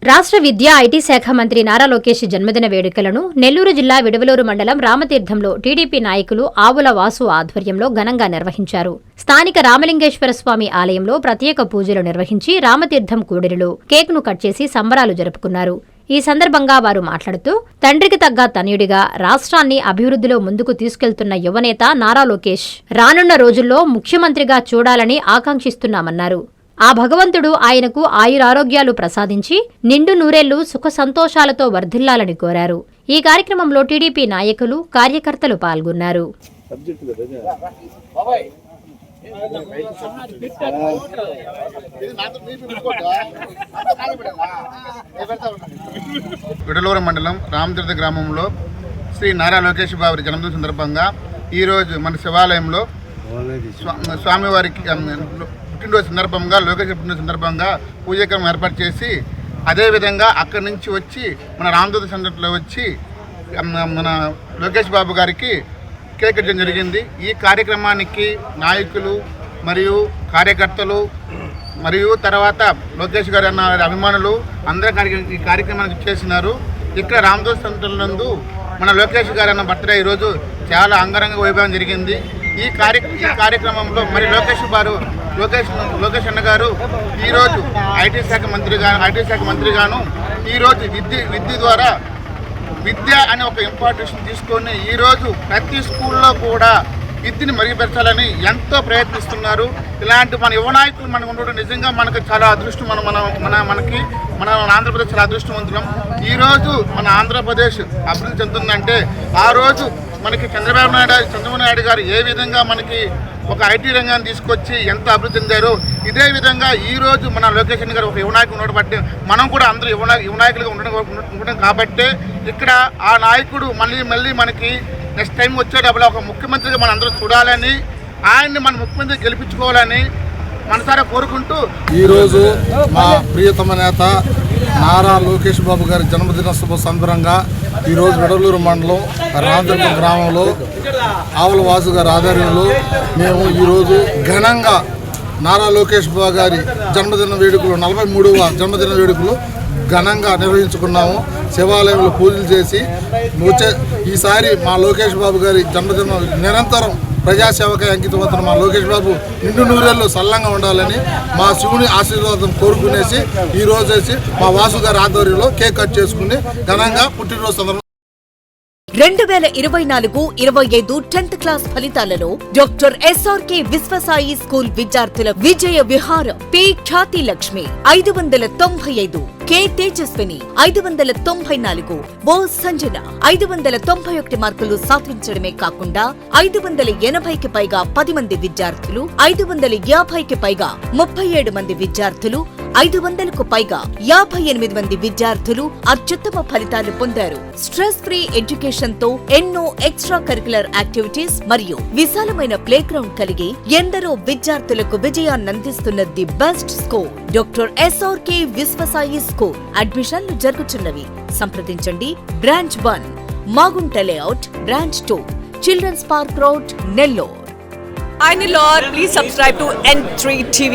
రాష్ట్ర విద్యా ఐటీ శాఖ మంత్రి నారా లోకేష్ జన్మదిన వేడుకలను నెల్లూరు జిల్లా విడవలూరు మండలం రామతీర్థంలో టీడీపీ నాయకులు ఆవుల వాసు ఆధ్వర్యంలో ఘనంగా నిర్వహించారు. స్థానిక రామలింగేశ్వర స్వామి ఆలయంలో ప్రత్యేక పూజలు నిర్వహించి రామతీర్థం కూడలిలో కేక్ను కట్ చేసి సంబరాలు జరుపుకున్నారు. ఈ సందర్భంగా వారు మాట్లాడుతూ తండ్రికి తగ్గ తనయుడిగా రాష్ట్రాన్ని అభివృద్ధిలో ముందుకు తీసుకెళ్తున్న యువనేత నారా లోకేష్ రానున్న రోజుల్లో ముఖ్యమంత్రిగా చూడాలని ఆకాంక్షిస్తున్నామన్నారు. ఆ భగవంతుడు ఆయనకు ఆయురారోగ్యాలు ప్రసాదించి నిండు నూరేళ్లు సుఖ సంతోషాలతో వర్ధిల్లాలని కోరారు. ఈ కార్యక్రమంలో టీడీపీ నాయకులు, కార్యకర్తలు పాల్గొన్నారు. విడలూరు మండలం రామతీర్థ గ్రామంలో శ్రీ నారా లోకేష్ బాబు జన్మదిన సందర్భంగా ఈరోజు మన శివాలయంలో స్వామివారికి పుట్టినరోజు సందర్భంగా లోకేష్ పుట్టినరోజు సందర్భంగా పూజాక్రమం ఏర్పాటు చేసి అదేవిధంగా అక్కడి నుంచి వచ్చి మన రామతీర్థ సెంటర్లో వచ్చి మన లోకేష్ బాబు గారికి కేక్ కట్టడం జరిగింది. ఈ కార్యక్రమానికి నాయకులు మరియు కార్యకర్తలు మరియు తర్వాత లోకేష్ గారు అన్న అభిమానులు అందరూ ఈ కార్యక్రమానికి చేసినారు. ఇక్కడ రామతీర్థ సెంటర్ నందు మన లోకేష్ గారు అన్న బర్త్డే ఈరోజు చాలా అంగరంగ వైభవం జరిగింది. ఈ కార్యక్రమంలో మరి లోకేష్ అన్న గారు ఈరోజు ఐటీ శాఖ మంత్రిగాను ఈరోజు విద్య ద్వారా విద్య అనే ఒక ఇంపార్టెన్స్ తీసుకొని ఈరోజు ప్రతి స్కూల్లో కూడా విద్యని మెరుగుపరచాలని ఎంతో ప్రయత్నిస్తున్నారు. ఇలాంటి మన యువ నాయకులు మనకు ఉండడం నిజంగా మనకు చాలా అదృష్టం. మన ఆంధ్రప్రదేశ్ చాలా అదృష్టవంతులం. ఈరోజు మన ఆంధ్రప్రదేశ్ అభివృద్ధి చెందుతుందంటే ఆ రోజు మనకి చంద్రబాబు నాయుడు గారు ఏ విధంగా మనకి ఒక ఐటీ రంగాన్ని తీసుకొచ్చి ఎంత అభివృద్ధి చెందారో ఇదే విధంగా ఈరోజు మన లోకేష్ గారు ఒక యువ నాయకులు ఉండడం బట్టి మనం కూడా అందరూ యువ నాయకులుగా ఉండడం కాబట్టి ఇక్కడ ఆ నాయకుడు మళ్ళీ మనకి నెక్స్ట్ టైం వచ్చేటప్పుడు ఒక ముఖ్యమంత్రిగా మనం అందరూ చూడాలని, ఆయన్ని మన ముఖ్యమంత్రి గెలిపించుకోవాలని మనసారా కోరుకుంటూ ఈరోజు మా ప్రియతమ నేత నారా లోకేష్ బాబు గారి జన్మదిన శుభ సందర్భంగా ఈరోజు విడవలూరు మండలం రామతీర్థం గ్రామంలో ఆవుల వాసు గారి ఆధ్వర్యంలో మేము ఈరోజు ఘనంగా నారా లోకేష్ బాబు గారి జన్మదిన వేడుకలు 43వ జన్మదిన వేడుకలు ఘనంగా నిర్వహించుకున్నాము. శివాలయంలో పూజలు చేసి ఈసారి మా లోకేష్ బాబు గారి జన్మదినం నిరంతరం ప్రజాసేవకై అంకితమవుతున్న మా లోకేష్ బాబు నిండు నూరేళ్ళు సల్లంగా ఉండాలని మా శివుని ఆశీర్వాదం కోరుకునేసి ఈరోజు మా వాసు గారి ఆధ్వర్యంలో కేక్ కట్ చేసుకుని ఘనంగా పుట్టినరోజు సందర్భంగా 2024-25 10th క్లాస్ ఫలితాలలో డాక్టర్ ఎస్ఆర్కే విశ్వసాయి స్కూల్ విద్యార్థుల విజయ విహారం పి ఖ్యాతి లక్ష్మి 595, కె తేజస్విని 594, ఓ సంజన 591 మార్కులు సాధించడమే కాకుండా 580కి పైగా 10 మంది విద్యార్థులు, 550కి పైగా 37 మంది విద్యార్థులు, 500కు పైగా 58 మంది విద్యార్థులు అత్యుత్తమ ఫలితాలు పొందారు. స్ట్రెస్ ఫ్రీ ఎడ్యుకేషన్ తో ఎన్నో ఎక్స్ట్రా కరిక్యులర్ యాక్టివిటీస్ మరియు విశాలమైన ప్లే గ్రౌండ్ కలిగి ఎందరో విద్యార్థులకు విజయాన్నందిస్తున్న the best school doctor SRK Vishwasai school. అడ్మిషన్లు జరుగుతున్నవి. సంప్రదించండి. Branch 1 Magunta layout, branch 2 children's park road, Nellore. Please subscribe to N3 TV.